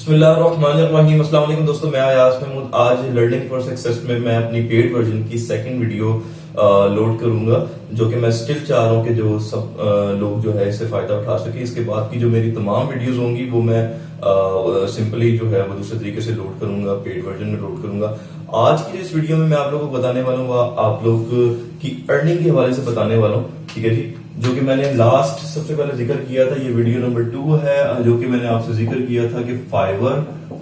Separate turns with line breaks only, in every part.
बिस्मिल्लाहिर्रहमानिर्रहीम। अस्सलाम वालेकुम दोस्तों, मैं अयाज महमूद। आज लर्निंग फॉर सक्सेस में मैं अपनी पेड वर्जन की सेकंड वीडियो लोड करूंगा, जो कि मैं स्टिल चाह रहा हूं कि जो सब लोग जो है इससे फायदा उठा सके। इसके बाद की जो मेरी तमाम वीडियोस होंगी वो मैं सिंपली जो है वो दूसरे तरीके से लोड करूंगा, पेड वर्जन में लोड करूंगा। आज की इस वीडियो में मैं आप लोगों को बताने वाला हूँ, आप लोग की अर्निंग के हवाले से बताने वाला हूँ, ठीक है जी। जो कि मैंने लास्ट सबसे पहले जिक्र किया था, ये वीडियो नंबर 2 है, जो कि मैंने आपसे जिक्र किया था कि फाइवर,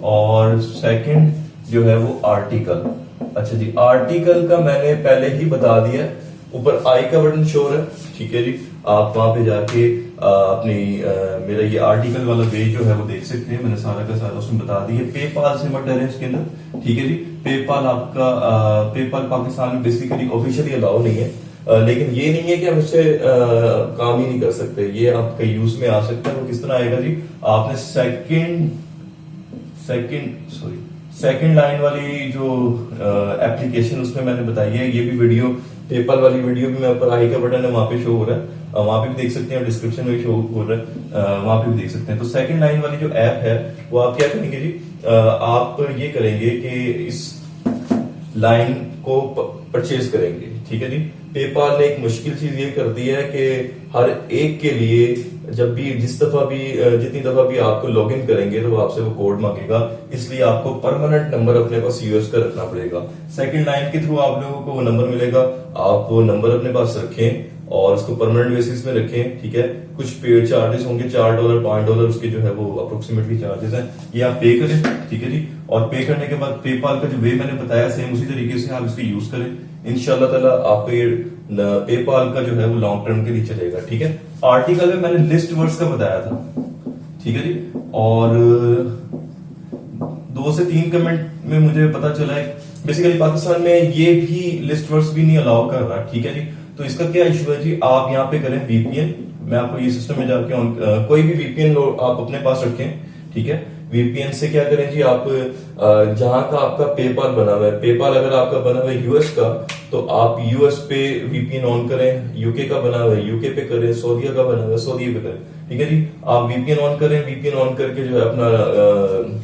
और सेकंड जो है वो आर्टिकल। अच्छा जी, आर्टिकल का मैंने पहले ही बता दिया, ऊपर आई का बटन शो है, ठीक है जी। आप वहां पे जाके अपनी मेरा ये आर्टिकल वाला पेज जो है वो देख सकते हैं। मैंने सारा का सारा उसमें बता दिया। पेपाल से मत डरें इसके अंदर, ठीक है जी। पेपाल आपका पेपाल पाकिस्तान में बेसिकली ऑफिशियली अलाउ नहीं है, लेकिन ये नहीं है कि हम उससे काम ही नहीं कर सकते। ये आपका यूज में आ सकता है। वो किस तरह आएगा जी, आपने सेकंड लाइन वाली जो एप्लीकेशन उसमें मैंने बताई है, ये भी वीडियो पेपल वाली वीडियो भी मैं ऊपर आई का बटन है वहां पे शो हो रहा है, वहां पे भी देख सकते हैं, डिस्क्रिप्शन में शो हो रहा है, वहां पे भी देख सकते हैं। तो सेकंड लाइन वाली जो ऐप है वो आप क्या करेंगे जी, आप ये करेंगे कि इस लाइन को परचेज करेंगे, ठीक है जी। पेपाल ने एक मुश्किल चीज ये कर दी है कि हर एक के लिए जब भी जितनी दफा भी आपको लॉग इन करेंगे तो वो आपसे वो कोड मांगेगा, इसलिए आपको परमानेंट नंबर अपने पास यूएस का रखना पड़ेगा। सेकंड लाइन के थ्रू आप लोगों को वो नंबर मिलेगा, आप वो नंबर अपने पास रखें और उसको परमानेंट बेसिस में रखें, ठीक है। कुछ पेड चार्जेस होंगे, $4 $5 उसके जो है वो अप्रोक्सीमेटली चार्जेस हैं, ये आप पे करें, ठीक है जी। और पे करने के बाद पेपाल का जो वे मैंने बताया सेम उसी तरीके से आप इसको यूज करें। इंशाल्लाह ताला आपको ये पेपाल का जो है वो लॉन्ग टर्म के लिए चलेगा, ठीक है। आर्टिकल में मैंने लिस्ट वर्ड्स का बताया था, ठीक है जी। और 2 से 3 कमेंट में मुझे पता चला है बेसिकली पाकिस्तान में ये भी लिस्ट वर्ड्स भी नहीं अलाउ कर रहा, ठीक है जी। तो इसका क्या इशू है जी, आप यहाँ पे करें वीपीएन। मैं आपको ये सिस्टम में जाके कोई भी वीपीएन आप अपने पास रखें, ठीक है। वीपीएन से क्या करें जी, आप जहां का आपका पेपाल बना हुआ है, पेपाल अगर आपका बना हुआ है यूएस का, तो आप यूएस पे वीपीएन ऑन करें। यूके का बना हुआ है यूके पे करें, सऊदीया का बना हुआ है सऊदीया पे करें, ठीक है जी। आप वीपीएन ऑन करें, वीपीएन ऑन करके जो है अपना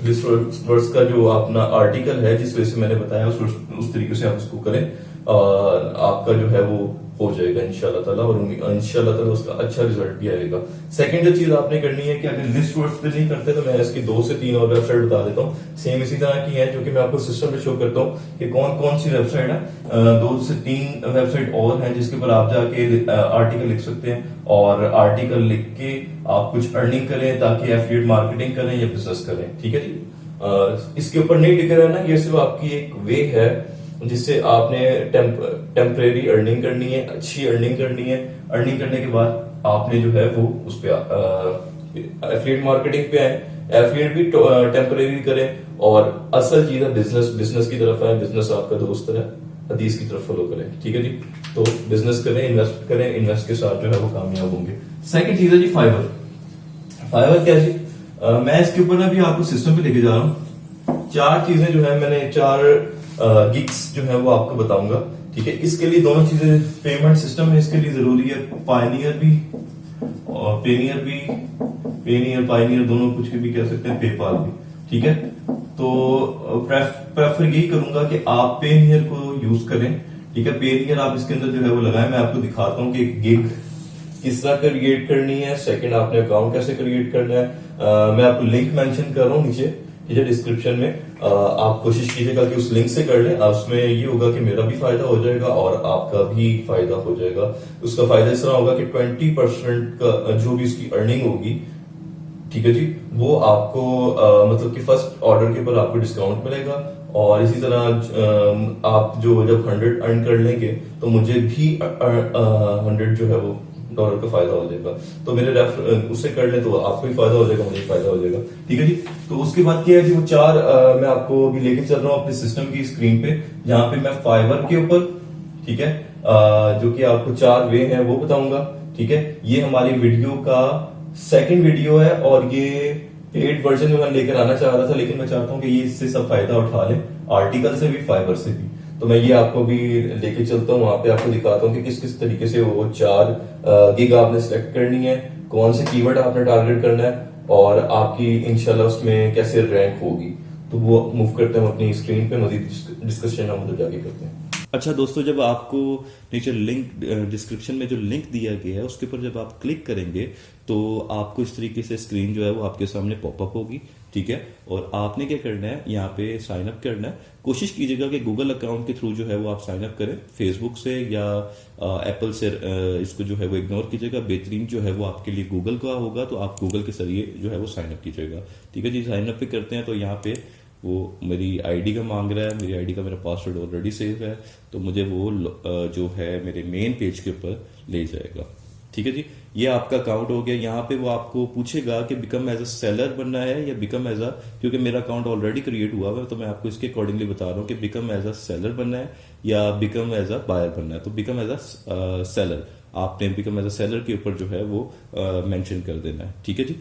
लिस्ट वर्ड्स का जो अपना आर्टिकल है जिस वजह से मैंने बताया उस तरीके से आप उसको करें, आपका जो है वो हो जाएगा इंशाल्लाह ताला, और इंशाल्लाह ताला उसका अच्छा रिजल्ट भी आएगा। सेकंड जो चीज आपने करनी है कि अगर लिस्ट वर्ड्स पे नहीं करते तो मैं इसकी 2 से 3 और वेबसाइट बता देता हूँ, सेम इसी तरह की है, जो कि मैं आपको सिस्टम पे शो करता हूँ कि कौन कौन सी वेबसाइट है। 2 से 3 वेबसाइट और हैं जिसके ऊपर आप जाके आर्टिकल लिख सकते हैं, और आर्टिकल लिख के आप कुछ अर्निंग करें ताकि एफिलिएट मार्केटिंग करें या बिजनेस करें, ठीक है जी। इसके ऊपर नहीं लिखा है ना, ये सिर्फ आपकी एक वे है जिससे आपने टेम्परेरी अर्निंग करनी है, अच्छी अर्निंग करनी है। अर्निंग करने के बाद आपने जो है वो उस पे एफिलिएट मार्केटिंग पे आए, एफिलिएट भी टेम्परेरी करें, और असल चीज है बिजनेस की तरफ है। बिजनेस आपका दोस्त है, हदीस की तरफ फॉलो करें, ठीक है जी। तो बिजनेस करें, इन्वेस्ट करें, इन्वेस्ट के साथ जो है वो कामयाब होंगे। सेकंड चीज है जी फाइवर। फाइवर क्या जी, मैं इसके ऊपर ना भी आपको सिस्टम पे लेके जा रहा हूँ। 4 चीजें जो है मैंने 4 गिग्स जो है वो आपको बताऊंगा, ठीक है। इसके लिए दोनों चीजें, पेमेंट सिस्टम है इसके लिए जरूरी है, पायनियर भी और पायनियर दोनों कुछ भी कह सकते हैं, पेपाल भी, ठीक है। तो प्रेफर यही करूंगा कि आप पेनियर को यूज करें, ठीक है। पेनियर आप इसके अंदर जो है वो लगाएं। मैं आपको दिखाता हूँ कि गिग किस तरह क्रिएट करनी है, सेकंड आपने अकाउंट कैसे क्रिएट करना है। मैं आपको लिंक मेंशन कर रहा हूँ नीचे, ठीक है, डिस्क्रिप्शन में। आप कोशिश कीजिएगा कि उस लिंक से कर लें। उसमें ये होगा कि मेरा भी फायदा हो जाएगा और आपका भी फायदा हो जाएगा। उसका फायदा इस तरह होगा कि 20% का जो भी इसकी अर्निंग होगी, ठीक है जी, वो आपको मतलब कि फर्स्ट ऑर्डर के ऊपर आपको डिस्काउंट मिलेगा। और इसी तरह आप जो जब 100 अर्न कर लेंगे तो मुझे भी 100 जो है वो डॉलर का फायदा हो जाएगा। तो मेरे उससे कर ले तो आपको भी फायदा हो जाएगा, मुझे फायदा हो जाएगा, ठीक है जी। तो उसके बाद क्या है कि वो 4 मैं आपको अभी लेके चल रहा हूँ अपने सिस्टम की स्क्रीन पे, जहां पे मैं फाइवर के ऊपर, ठीक है, जो कि आपको 4 वे हैं वो बताऊंगा, ठीक है। ये हमारी वीडियो का सेकंड वीडियो है और ये पेड वर्जन में मैं लेकर आना चाह रहा था, लेकिन मैं चाहता हूँ कि ये इससे सब फायदा उठा लें, आर्टिकल से भी, फाइबर से भी। तो मैं ये आपको भी लेके चलता हूँ, वहां पे आपको दिखाता हूँ कि किस किस तरीके से वो 4 गिग आपने सिलेक्ट करनी है, कौन से कीवर्ड आपने टारगेट करना है, और आपकी इंशाल्लाह उसमें कैसे रैंक होगी। तो वो मूव करते हैं अपनी स्क्रीन पे, मजीद डिस्कशन हम उधर जाके करते हैं। अच्छा दोस्तों, जब आपको नीचे लिंक डिस्क्रिप्शन में जो लिंक दिया गया है उसके ऊपर जब आप क्लिक करेंगे तो आपको इस तरीके से स्क्रीन जो है वो आपके सामने पॉपअप होगी, ठीक है। और आपने क्या करना है, यहाँ पे साइन अप करना है। कोशिश कीजिएगा कि गूगल अकाउंट के थ्रू जो है वो आप साइन अप करें, फेसबुक से या एप्पल से इसको जो है वो इग्नोर कीजिएगा। बेहतरीन जो है वो आपके लिए गूगल का होगा, तो आप गूगल के जरिए जो है वो साइन अप कीजिएगा, ठीक है जी। साइन अप पे करते हैं तो यहाँ पे वो मेरी आईडी का मांग रहा है, मेरी आईडी का मेरा पासवर्ड ऑलरेडी सेव है, तो मुझे वो जो है मेरे मेन पेज के ऊपर ले जाएगा, ठीक है जी। ये आपका अकाउंट हो गया। यहाँ पे वो आपको पूछेगा कि बिकम एज अ सेलर बनना है या बिकम एज अ, क्योंकि मेरा अकाउंट ऑलरेडी क्रिएट हुआ है तो मैं आपको इसके अकॉर्डिंगली बता रहा हूँ कि बिकम एज अ सेलर बनना है या बिकम एज अ बायर बनना है। तो बिकम एज अ सेलर, आपने बिकम एज अ सेलर के ऊपर जो है वो मेंशन कर देना है, ठीक है जी।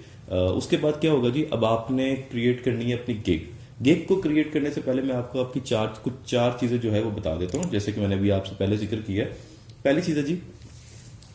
उसके बाद क्या होगा जी, अब आपने क्रिएट करनी है अपनी गिग। गिग को क्रिएट करने से पहले मैं आपको आपकी कुछ चार चीजें जो है वो बता देता हूँ, जैसे कि मैंने अभी आपसे पहले जिक्र किया है। पहली चीज है जी,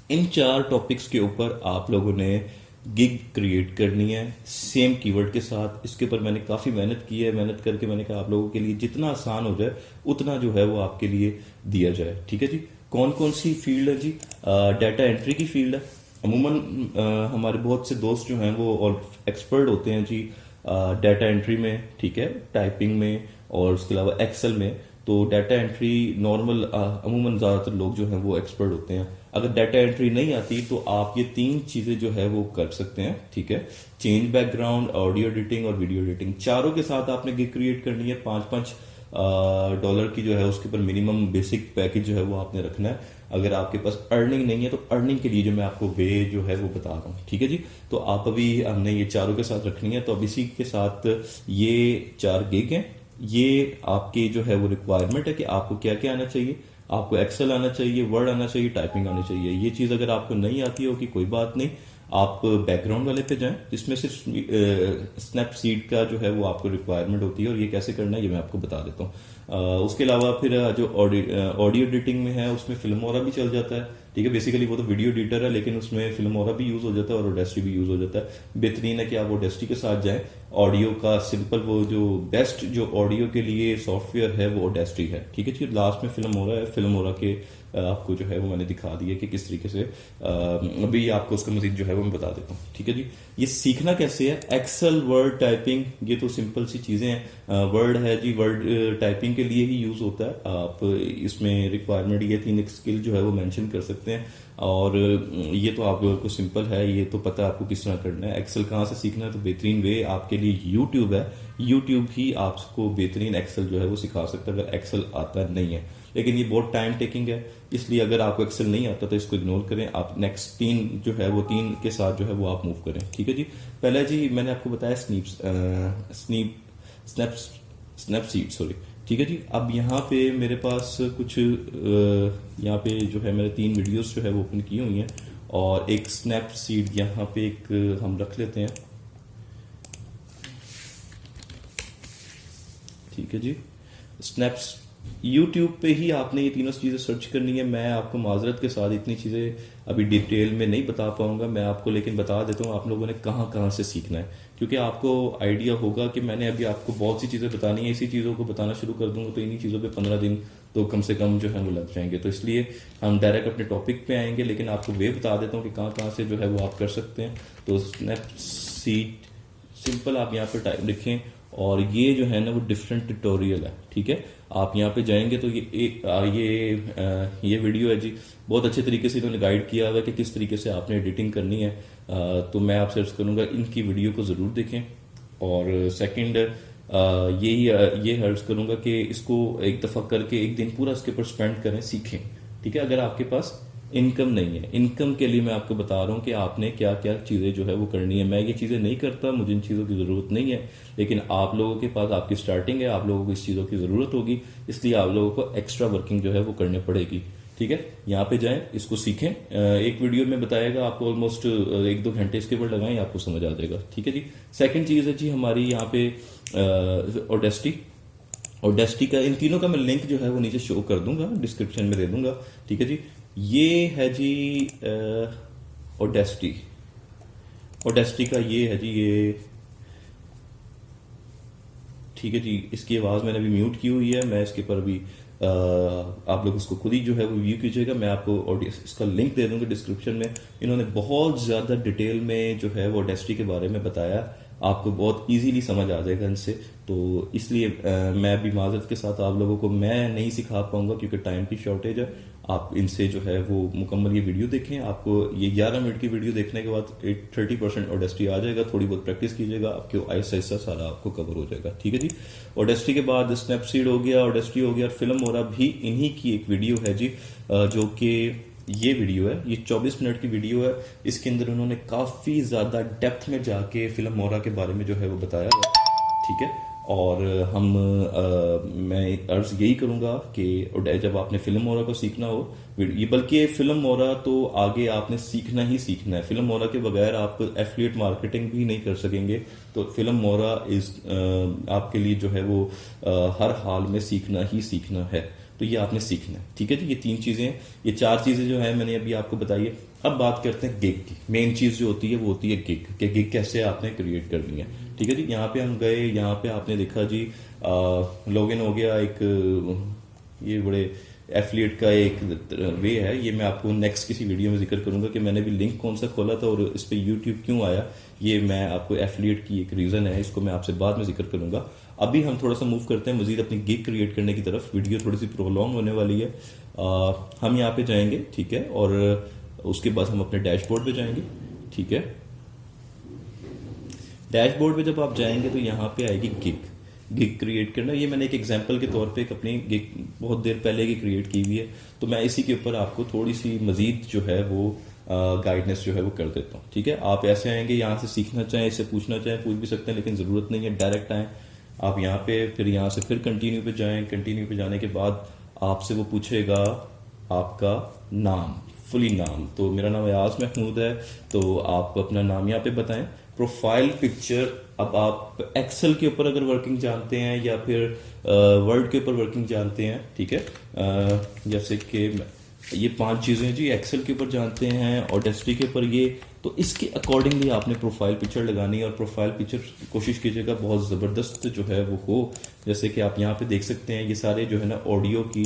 इन चार टॉपिक्स के ऊपर आप लोगों ने गिग क्रिएट करनी है सेम कीवर्ड के साथ। इसके ऊपर मैंने काफी मेहनत की है, मेहनत करके मैंने कहा आप लोगों के लिए जितना आसान हो जाए उतना जो है वो आपके लिए दिया जाए, ठीक है जी। कौन कौन सी फील्ड है जी, डाटा एंट्री की फील्ड है। अमूमन हमारे बहुत से दोस्त जो हैं वो और एक्सपर्ट होते हैं जी डाटा एंट्री में, ठीक है, टाइपिंग में और उसके अलावा एक्सेल में। तो डाटा एंट्री नॉर्मल अमूमन ज़्यादातर लोग जो हैं वो एक्सपर्ट होते हैं। अगर डाटा एंट्री नहीं आती तो आप ये तीन चीज़ें जो है वो कर सकते हैं, ठीक है। चेंज बैकग्राउंड, ऑडियो एडिटिंग और वीडियो एडिटिंग, चारों के साथ आपने गिग क्रिएट करनी है। $5 की जो है उसके ऊपर मिनिमम बेसिक पैकेज जो है वो आपने रखना है। अगर आपके पास अर्निंग नहीं है तो अर्निंग के लिए जो मैं आपको वे जो है वो बता रहा हूँ, ठीक है जी। तो आप अभी हमने ये चारों के साथ रखनी है। तो अब इसी के साथ ये चार गिग हैं, ये आपकी जो है वो रिक्वायरमेंट है कि आपको क्या क्या आना चाहिए। आपको एक्सेल आना चाहिए, वर्ड आना चाहिए, टाइपिंग आनी चाहिए। ये चीज अगर आपको नहीं आती होगी कोई बात नहीं, आप बैकग्राउंड वाले पे जाएं, जिसमें सिर्फ स्नैपसीड का जो है वो आपको रिक्वायरमेंट होती है और ये कैसे करना है ये मैं आपको बता देता हूँ। उसके अलावा फिर जो ऑडियो एडिटिंग में है उसमें फिल्मोरा भी चल जाता है, ठीक है। बेसिकली वो तो वीडियो एडिटर है लेकिन उसमें फिल्मोरा भी यूज हो जाता है और ओडेस्टी भी यूज हो जाता है। बेहतरीन है कि आप ओडेस्टी के साथ जाएं। ऑडियो का सिंपल वो जो बेस्ट जो ऑडियो के लिए सॉफ्टवेयर है वो ओडेस्टी है, ठीक है जी। लास्ट में फिल्मोरा है, फिल्मोरा के आपको जो है वो मैंने दिखा दिया कि किस तरीके से अभी आपको उसका मजीद जो है वो मैं बता देता हूँ, ठीक है जी। ये सीखना कैसे है, एक्सेल, वर्ड, टाइपिंग, ये तो सिंपल सी चीजें हैं। वर्ड है जी, वर्ड टाइपिंग के लिए ही यूज होता है। आप इसमें रिक्वायरमेंट ये 3 स्किल जो है वो मेंशन कर सकते हैं और ये तो आप लोगों को सिंपल है, ये तो पता है आपको किस तरह करना है। एक्सेल कहाँ से सीखना है, तो बेहतरीन वे आपके लिए यूट्यूब है। यूट्यूब ही आपको बेहतरीन एक्सेल जो है वो सिखा सकता है अगर एक्सेल आता नहीं है, लेकिन ये बहुत टाइम टेकिंग है। इसलिए अगर आपको एक्सेल नहीं आता तो इसको इग्नोर करें, आप नेक्स्ट 3 जो है वो 3 के साथ जो है वो आप मूव करें, ठीक है जी। पहले जी मैंने आपको बताया स्नैपसीड, सॉरी, ठीक है जी। अब यहाँ पे मेरे पास कुछ यहाँ पे जो है मैंने 3 वीडियोस जो है वो ओपन की हुई हैं और एक स्नैपसीड यहाँ पे एक हम रख लेते हैं, ठीक है जी। स्नैप्स यूट्यूब पे ही आपने ये तीनों चीज़ें सर्च करनी है। मैं आपको माजरत के साथ इतनी चीज़ें अभी डिटेल में नहीं बता पाऊंगा, मैं आपको लेकिन बता देता हूँ आप लोगों ने कहाँ कहाँ से सीखना है, क्योंकि आपको आइडिया होगा कि मैंने अभी आपको बहुत सी चीज़ें बतानी है। इसी चीज़ों को बताना शुरू कर दूंगा तो इन्हीं चीज़ों पे 15 दिन तो कम से कम जो है वो लग जाएंगे। तो इसलिए हम डायरेक्ट अपने टॉपिक पे आएंगे, लेकिन आपको वे बता देता हूँ कि कहाँ कहाँ से जो है वो आप कर सकते हैं। तो स्नैपसीड सिंपल आप यहाँ पे टाइप लिखें और ये जो है ना वो डिफरेंट ट्यूटोरियल है, ठीक है। आप यहाँ पे जाएंगे तो ये वीडियो है जी, बहुत अच्छे तरीके से इन्होंने गाइड किया हुआ है कि किस तरीके से आपने एडिटिंग करनी है। तो मैं आपसे अर्ज करूंगा इनकी वीडियो को जरूर देखें। और सेकंड ये अर्ज करूंगा कि इसको एक दफा करके एक दिन पूरा इसके ऊपर स्पेंड करें, सीखें, ठीक है। अगर आपके पास इनकम नहीं है, इनकम के लिए मैं आपको बता रहा हूँ कि आपने क्या क्या चीज़ें जो है वो करनी है। मैं ये चीज़ें नहीं करता, मुझे इन चीज़ों की ज़रूरत नहीं है, लेकिन आप लोगों के पास आपकी स्टार्टिंग है, आप लोगों को इस चीज़ों की ज़रूरत होगी, इसलिए आप लोगों को एक्स्ट्रा वर्किंग जो है वो करनी पड़ेगी, ठीक है। यहाँ पे जाएं, इसको सीखें। एक वीडियो में बताएगा आपको, ऑलमोस्ट 1-2 घंटे इसके ऊपर लगाएं, आपको समझ आ जाएगा, ठीक है जी। सेकेंड चीज़ है जी हमारी यहाँ पे ओडेस्टी का, इन तीनों का मैं लिंक जो है वो नीचे शो कर दूंगा, डिस्क्रिप्शन में दे दूंगा, ठीक है जी। ये है जी ओडेस्टी, ऑडेस्टी का ये है जी, ये ठीक है जी। इसकी आवाज़ मैंने अभी म्यूट की हुई है, मैं इसके ऊपर अभी आप लोग उसको खुद ही जो है वो व्यू कीजिएगा। मैं आपको ऑडियो इसका लिंक दे दूंगा डिस्क्रिप्शन में। इन्होंने बहुत ज़्यादा डिटेल में जो है वो ऑडेस्टी के बारे में बताया, आपको बहुत इजीली समझ आ जाएगा इनसे। तो इसलिए मैं भी माजरत के साथ आप लोगों को मैं नहीं सिखा पाऊंगा क्योंकि टाइम की शॉर्टेज है। आप इनसे जो है वो मुकम्मल ये वीडियो देखें। आपको ये 11 मिनट की वीडियो देखने के बाद 30% ऑडेस्टी आ जाएगा। थोड़ी बहुत प्रैक्टिस कीजिएगा, आपके आहिस्ता आहिस्ता सारा आपको कवर हो जाएगा। ठीक है जी। ऑडेस्टी के बाद स्नैपसीड हो गया, ऑडेस्टी हो गया, फिल्म मोरा भी इन्हीं की एक वीडियो है जी, जो कि ये वीडियो है, ये 24 मिनट की वीडियो है। इसके अंदर उन्होंने काफी ज्यादा डेप्थ में जाके फिल्म मोरा के बारे में जो है वो बताया हुआ। ठीक है। और मैं अर्ज यही करूंगा कि जब आपने फिल्म मोरा को सीखना हो, ये बल्कि फिल्म मोरा तो आगे आपने सीखना ही सीखना है। फिल्म मोरा के बगैर आप एफिलिएट मार्केटिंग भी नहीं कर सकेंगे। तो फिल्म मोरा इस आपके लिए जो है वो हर हाल में सीखना ही सीखना है। तो ये आपने सीखना है। ठीक है जी। ये 3 चीजें, ये 4 चीजें जो है मैंने अभी आपको बताई है। अब बात करते हैं गिग की। मेन चीज जो होती है वो होती है गिग, कि गिग कैसे आपने क्रिएट करनी है। ठीक है जी। यहाँ पे हम गए, यहाँ पे आपने देखा जी लॉगिन हो गया। एक ये बड़े एफिलिएट का एक वे है, ये मैं आपको नेक्स्ट किसी वीडियो में जिक्र करूंगा कि मैंने भी लिंक कौन सा खोला था और इस पे यूट्यूब क्यों आया। ये मैं आपको एफिलिएट की एक रीजन है, इसको मैं आपसे बाद में जिक्र करूंगा। अभी हम थोड़ा सा मूव करते हैं मजीद अपनी गिग क्रिएट करने की तरफ। वीडियो थोड़ी सी प्रोलॉन्ग होने वाली है। हम यहाँ पे जाएंगे, ठीक है, और उसके बाद हम अपने डैशबोर्ड पे जाएंगे। ठीक है। डैशबोर्ड पे जब आप जाएंगे तो यहाँ पे आएगी गिग। गिग क्रिएट करना, ये मैंने एक एग्जांपल के तौर पे एक अपनी गिग बहुत देर पहले की क्रिएट की हुई है। तो मैं इसी के ऊपर आपको थोड़ी सी मजीद जो है वो गाइडेंस जो है वो कर देता हूँ। ठीक है। आप ऐसे आएंगे, यहाँ से सीखना चाहें, इससे पूछना चाहें पूछ भी सकते हैं, लेकिन ज़रूरत नहीं है, डायरेक्ट आएँ आप यहाँ पे। फिर यहाँ से फिर कंटिन्यू पे जाएं। कंटिन्यू पे जाने के बाद आपसे वो पूछेगा आपका नाम, फुली नाम। तो मेरा नाम अयाज महमूद है, तो आप अपना नाम यहाँ पे बताएं। प्रोफाइल पिक्चर, अब आप एक्सेल के ऊपर अगर वर्किंग जानते हैं या फिर वर्ड के ऊपर वर्किंग जानते हैं, ठीक है, जैसे कि ये 5 चीजें जी एक्सेल के ऊपर जानते हैं, ऑडेस्टी के ऊपर ये, तो इसके अकॉर्डिंगली आपने प्रोफाइल पिक्चर लगानी है। और प्रोफाइल पिक्चर कोशिश कीजिएगा बहुत ज़बरदस्त जो है वो हो। जैसे कि आप यहाँ पे देख सकते हैं, ये सारे जो है ना ऑडियो की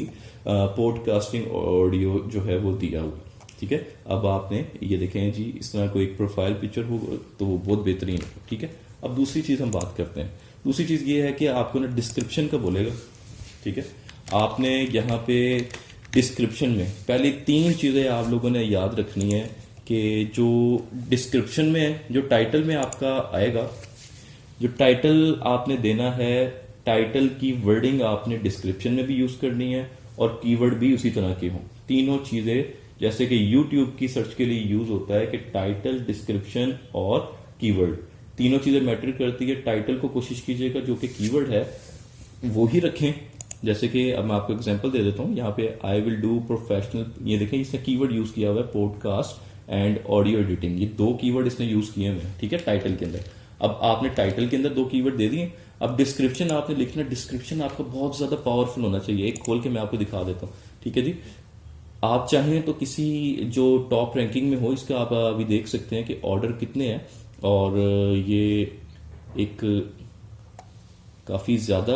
पॉडकास्टिंग ऑडियो जो है वो दिया हुआ। ठीक है। अब आपने ये देखें जी, इस तरह कोई एक प्रोफाइल पिक्चर हो तो वो बहुत बेहतरीन है। ठीक है। अब दूसरी चीज़ हम बात करते हैं। दूसरी चीज़ ये है कि आपको ना डिस्क्रिप्शन का बोलेगा। ठीक है। आपने यहाँ पे डिस्क्रिप्शन में पहले 3 चीज़ें आप लोगों ने याद रखनी है कि जो डिस्क्रिप्शन में, जो टाइटल में आपका आएगा, जो टाइटल आपने देना है, टाइटल की वर्डिंग आपने डिस्क्रिप्शन में भी यूज करनी है और कीवर्ड भी उसी तरह के हों। तीनों चीजें, जैसे कि यूट्यूब की सर्च के लिए यूज होता है कि टाइटल, डिस्क्रिप्शन और कीवर्ड, तीनों चीजें मैटर करती है। टाइटल को कोशिश कीजिएगा जो कि कीवर्ड है वो ही रखें। जैसे कि अब मैं आपको एग्जांपल दे देता हूं, यहाँ पे आई विल डू प्रोफेशनल, ये देखें इसने कीवर्ड यूज किया हुआ है पॉडकास्ट एंड ऑडियो एडिटिंग, ये 2 कीवर्ड इसने यूज किए हुए हैं। ठीक है। टाइटल के अंदर, अब आपने टाइटल के अंदर 2 कीवर्ड दे दिए। अब डिस्क्रिप्शन आपने लिखना, डिस्क्रिप्शन आपका बहुत ज्यादा पावरफुल होना चाहिए। एक खोल के मैं आपको दिखा देता हूँ। ठीक है जी। आप चाहें तो किसी जो टॉप रैंकिंग में हो, इसका आप अभी देख सकते हैं कि ऑर्डर कितने हैं, और ये एक काफी ज्यादा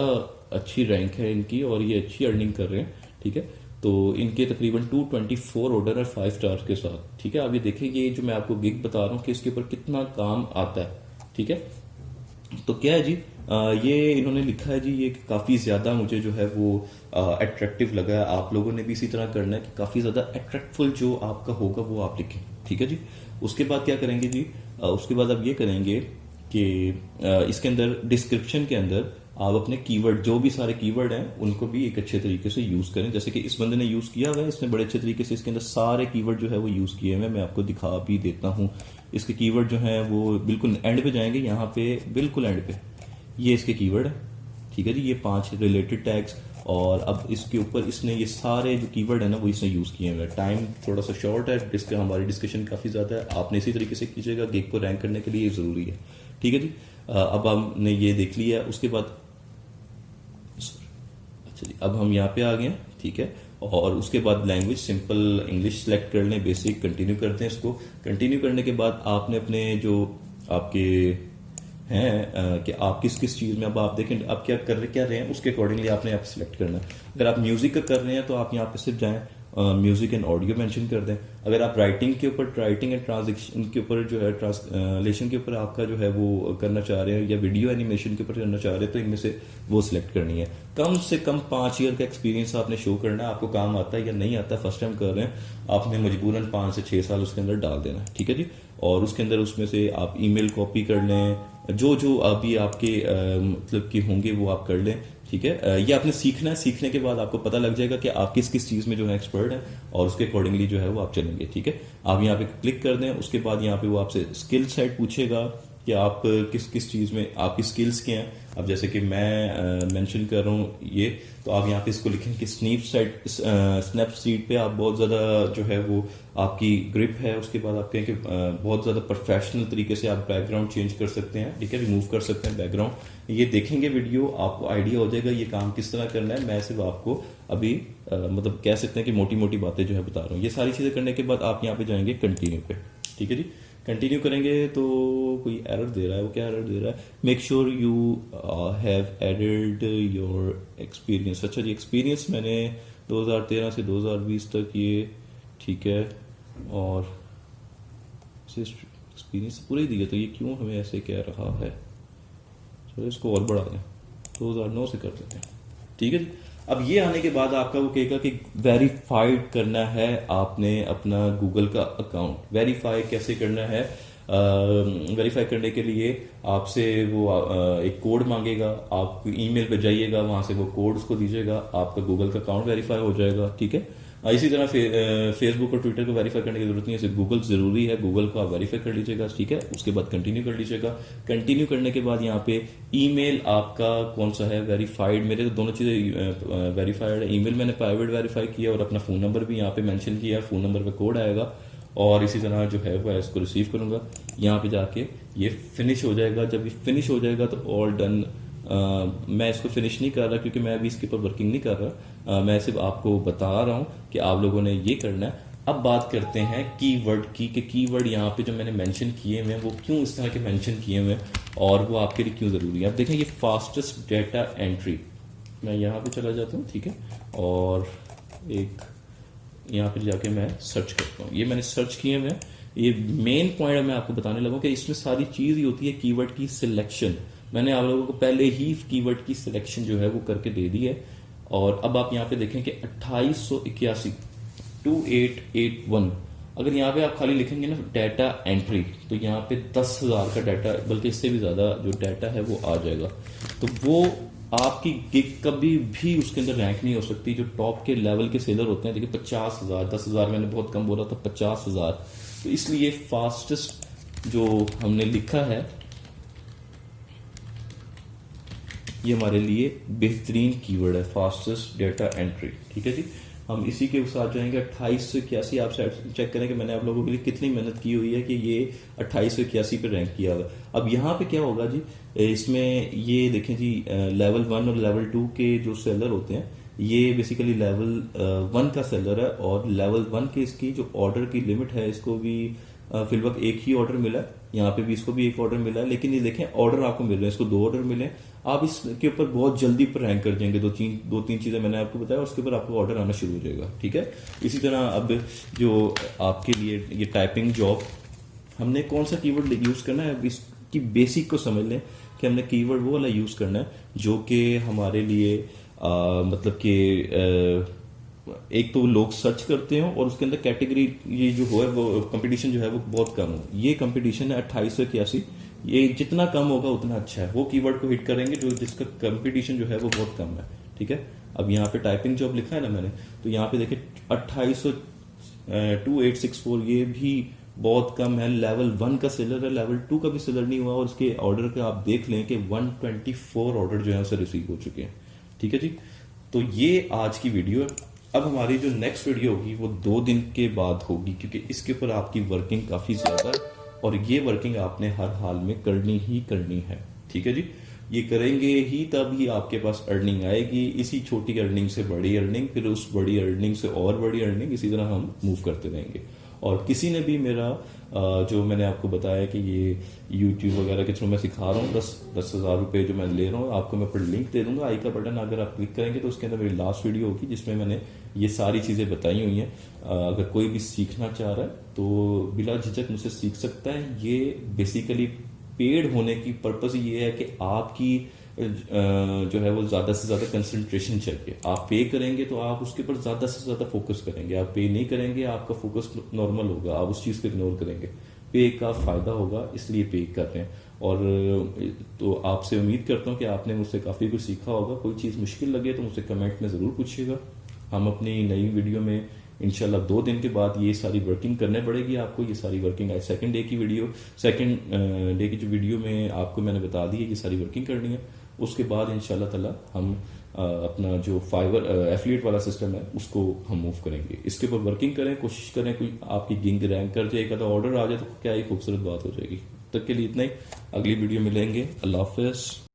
अच्छी रैंक है इनकी और ये अच्छी अर्निंग कर रहे हैं। ठीक है। तो इनके तकरीबन 224 ऑर्डर है 5 स्टार्स के साथ। ठीक है। अब ये देखें, ये जो मैं आपको गिग बता रहा हूँ कि इसके ऊपर कितना काम आता है। ठीक है। तो क्या है जी, ये इन्होंने लिखा है जी, ये काफी ज्यादा मुझे जो है वो अट्रैक्टिव लगा है। आप लोगों ने भी इसी तरह करना है कि काफी ज्यादा अट्रैक्टफुल जो आपका होगा वो आप लिखें। ठीक है जी। उसके बाद क्या करेंगे जी, उसके बाद आप ये करेंगे कि इसके अंदर डिस्क्रिप्शन के अंदर आप अपने कीवर्ड, जो भी सारे कीवर्ड हैं उनको भी एक अच्छे तरीके से यूज करें। जैसे कि इस बंदे ने यूज किया हुआ है, इसने बड़े अच्छे तरीके से इसके अंदर सारे कीवर्ड जो है वो यूज किए हुए हैं। मैं आपको दिखा भी देता हूँ। इसके कीवर्ड जो है वो बिल्कुल एंड पे जाएंगे, यहाँ पे बिल्कुल एंड पे ये इसके कीवर्ड है। ठीक है जी। ये 5 रिलेटेड टैग्स, और अब इसके ऊपर इसने ये सारे जो कीवर्ड है ना वो इसने यूज किए हुए हैं। टाइम थोड़ा सा शॉर्ट है, हमारी डिस्कशन काफी ज्यादा है, आपने इसी तरीके से कीजिएगा। गिग को रैंक करने के लिए ये जरूरी है। ठीक है जी। अब हमने ये देख लिया। उसके बाद अच्छा जी, अब हम यहाँ पे आ गए। ठीक है। और उसके बाद लैंग्वेज सिंपल इंग्लिश सेलेक्ट कर लें, बेसिक, कंटिन्यू करते हैं इसको। कंटिन्यू करने के बाद आपने अपने जो
आपके हैं कि आप किस किस चीज़ में, अब आप देखें आप क्या रहे हैं, उसके अकॉर्डिंगली आपने यहाँ पे सिलेक्ट करना है। अगर आप म्यूजिक का कर रहे हैं तो आप यहाँ पे सिर्फ जाएं म्यूजिक एंड ऑडियो मेंशन कर दें। अगर आप राइटिंग के ऊपर, राइटिंग एंड ट्रांसलेशन के ऊपर जो है, ट्रांसलेशन के ऊपर आपका जो है वो करना चाह रहे हैं, या वीडियो एनिमेशन के ऊपर करना चाह रहे हैं, तो इनमें से वो सिलेक्ट करनी है। कम से कम 5 ईयर का एक्सपीरियंस आपने शो करना है। आपको काम आता है या नहीं आता, फर्स्ट टाइम कर रहे हैं, आपने मजबूरन 5 से 6 साल उसके अंदर डाल देना है, ठीक है जी। और उसके अंदर उसमें से आप ईमेल कॉपी कर लें, जो जो अभी आपके मतलब कि होंगे वो आप कर लें, ठीक है। ये आपने सीखना है, सीखने के बाद आपको पता लग जाएगा कि आप किस किस चीज़ में जो है एक्सपर्ट हैं, और उसके अकॉर्डिंगली जो है वो आप चलेंगे, ठीक है। आप यहाँ पे क्लिक कर दें, उसके बाद यहाँ पे वो आपसे स्किल सेट पूछेगा कि आप किस किस चीज़ में आपकी स्किल्स क्या हैं। अब जैसे कि मैं मेंशन कर रहा हूँ ये, तो आप यहाँ पे इसको लिखें कि स्नैपसीड पे आप बहुत ज़्यादा जो है वो आपकी ग्रिप है। उसके बाद आप कहें कि बहुत ज़्यादा प्रोफेशनल तरीके से आप बैकग्राउंड चेंज कर सकते हैं, ठीक है, रिमूव कर सकते हैं बैकग्राउंड। ये देखेंगे वीडियो, आपको आइडिया हो जाएगा ये काम किस तरह करना है। मैं सिर्फ आपको अभी मतलब कह सकते हैं कि मोटी मोटी बातें जो है बता रहा हूँ। ये सारी चीज़ें करने के बाद आप यहाँ पे जाएंगे कंटिन्यू पे, ठीक है जी। कंटिन्यू करेंगे तो कोई एरर दे रहा है, वो क्या एरर दे रहा है, make sure you have added your experience. अच्छा जी, एक्सपीरियंस मैंने 2013 से 2020 तक ये, ठीक है, और एक्सपीरियंस पूरा ही दिया, तो ये क्यों हमें ऐसे कह रहा है। चलो इसको और बढ़ा दें, 2009 से कर देते हैं, ठीक है जी। अब ये आने के बाद आपका वो कहेगा कि वेरीफाइड करना है आपने अपना गूगल का अकाउंट। वेरीफाई कैसे करना है, वेरीफाई करने के लिए आपसे वो एक कोड मांगेगा, आप ईमेल पे जाइएगा, वहां से वो कोड उसको दीजिएगा, आपका गूगल का अकाउंट वेरीफाई हो जाएगा, ठीक है। इसी तरह फेसबुक और ट्विटर को वेरीफाई करने की जरूरत नहीं है, सिर्फ गूगल जरूरी है, गूगल को आप वेरीफाई कर लीजिएगा, ठीक है। उसके बाद कंटिन्यू कर लीजिएगा। कंटिन्यू करने के बाद यहाँ पे ईमेल आपका कौन सा है वेरीफाइड, मेरे तो दोनों चीजें वेरीफाइड है। ईमेल मैंने प्राइवेट वेरीफाई किया और अपना फोन नंबर भी यहाँ पे मेंशन किया, फोन नंबर पे कोड आएगा, और इसी तरह जो है वो इसको रिसीव करूंगा। यहाँ पे जाके ये फिनिश हो जाएगा। जब ये फिनिश हो जाएगा तो ऑल डन। मैं इसको फिनिश नहीं कर रहा क्योंकि मैं अभी इसके ऊपर वर्किंग नहीं कर रहा, मैं सिर्फ आपको बता रहा हूं कि आप लोगों ने ये करना है। अब बात करते हैं कीवर्ड की, कि कीवर्ड यहाँ पे जो मैंने मेंशन किए हुए हैं वो क्यों इस तरह के मेंशन किए हुए हैं और वो आपके लिए क्यों जरूरी है। अब देखें, ये फास्टेस्ट डेटा एंट्री, मैं यहाँ पे चला जाता हूँ, ठीक है, और एक यहाँ पे जाके मैं सर्च करता हूँ। ये मैंने सर्च किए हुए हैं। ये मेन पॉइंट मैं आपको बताने लगा कि इसमें सारी चीज ही होती है कीवर्ड की सिलेक्शन। मैंने आप लोगों को पहले ही कीवर्ड की सिलेक्शन जो है वो करके दे दी है। और अब आप यहाँ पे देखें कि 2881 2881, अगर यहाँ पे आप खाली लिखेंगे ना डाटा एंट्री, तो यहाँ पे 10,000 का डाटा, बल्कि इससे भी ज्यादा जो डाटा है वो आ जाएगा। तो वो आपकी गिग कभी भी उसके अंदर रैंक नहीं हो सकती। जो टॉप के लेवल के सेलर होते हैं, देखिए 50,000, 10,000 मैंने बहुत कम बोला था, 50,000। तो इसलिए फास्टेस्ट जो हमने लिखा है ये हमारे लिए बेहतरीन कीवर्ड है, फास्टेस्ट डेटा एंट्री, ठीक है जी। हम इसी के साथ जाएंगे 2881। आप चेक करें कि मैंने आप लोगों के लिए कितनी मेहनत की हुई है कि ये 2881 पे रैंक किया हुआ। अब यहाँ पे क्या होगा जी, इसमें ये देखें जी, लेवल 1 और लेवल 2 के जो सेलर होते हैं, ये बेसिकली लेवल 1 का सेलर है, और लेवल 1 के इसकी जो ऑर्डर की लिमिट है, इसको भी फिलवक्त एक ही ऑर्डर मिला है, यहाँ पे भी इसको भी एक ऑर्डर मिला है, लेकिन ये देखें ऑर्डर आपको मिल रहे हैं, इसको 2 ऑर्डर मिले। आप इसके ऊपर बहुत जल्दी पर रैंक कर जाएंगे। दो तीन चीजें मैंने आपको बताया, उसके ऊपर आपको ऑर्डर आना शुरू हो जाएगा, ठीक है। इसी तरह अब जो आपके लिए ये टाइपिंग जॉब, हमने कौन सा कीवर्ड यूज करना है, अब इसकी बेसिक को समझ लें कि हमने कीवर्ड वो वाला यूज करना है जो कि हमारे लिए मतलब कि एक तो लोग सर्च करते हो और उसके अंदर कैटेगरी ये जो है वो कंपटीशन जो है वो बहुत कम हो। ये कंपटीशन है 2881, ये जितना कम होगा उतना अच्छा है। वो कीवर्ड को हिट करेंगे जो जिसका कंपटीशन जो है वो बहुत कम है, ठीक है। अब यहाँ पे टाइपिंग जॉब लिखा है ना मैंने, तो यहाँ पे देखिए 2864, ये भी बहुत कम है। लेवल 1 का सेलर है, लेवल 2 का भी सेलर नहीं हुआ, और इसके ऑर्डर का आप देख लें कि 124 ऑर्डर जो है उसे रिसीव हो चुके हैं, ठीक है जी। तो ये आज की वीडियो है। अब हमारी जो नेक्स्ट वीडियो होगी वो 2 दिन के बाद होगी, क्योंकि इसके ऊपर आपकी वर्किंग काफी ज्यादा है और ये वर्किंग आपने हर हाल में करनी ही करनी है, ठीक है जी। ये करेंगे ही तभी आपके पास अर्निंग आएगी, इसी छोटी अर्निंग से बड़ी अर्निंग, फिर उस बड़ी अर्निंग से और बड़ी अर्निंग, इसी तरह हम मूव करते रहेंगे। और किसी ने भी मेरा जो मैंने आपको बताया कि ये YouTube वगैरह के थ्रू मैं सिखा रहा हूँ, 10,000 रुपये जो मैं ले रहा हूँ, आपको मैं ऊपर लिंक दे दूंगा, आई का बटन अगर आप क्लिक करेंगे तो उसके अंदर मेरी लास्ट वीडियो होगी जिसमें मैंने ये सारी चीज़ें बताई हुई हैं। अगर कोई भी सीखना चाह रहा है तो बिला झिझक मुझसे सीख सकता है। ये बेसिकली पेड होने की पर्पज़ ये है कि आपकी जो है वो ज़्यादा से ज़्यादा कंसंट्रेशन चाहिए। आप पे करेंगे तो आप उसके ऊपर ज़्यादा से ज़्यादा फोकस करेंगे, आप पे नहीं करेंगे आपका फोकस नॉर्मल होगा, आप उस चीज़ को इग्नोर करेंगे। पे का फ़ायदा होगा इसलिए पे कर रहे हैं। और तो आपसे उम्मीद करता हूँ कि आपने मुझसे काफ़ी कुछ सीखा होगा। कोई चीज़ मुश्किल लगे तो मुझसे कमेंट में ज़रूर पूछिएगा। हम अपनी नई वीडियो में इंशाल्लाह 2 दिन के बाद ये सारी वर्किंग करने पड़ेगी आपको। ये सारी वर्किंग आज सेकंड डे की जो वीडियो में आपको मैंने बता दी है ये सारी वर्किंग करनी है। उसके बाद इंशाल्लाह ताला हम अपना जो फाइवर एफिलिएट वाला सिस्टम है उसको हम मूव करेंगे। इसके ऊपर वर्किंग करें, कोशिश करें कोई आपकी गिंग रैंक कर जाए, एक आधा ऑर्डर आ जाए तो क्या ही खूबसूरत बात हो जाएगी। तब तक के लिए इतना ही, अगली वीडियो मिलेंगे। अल्लाह हाफिज़।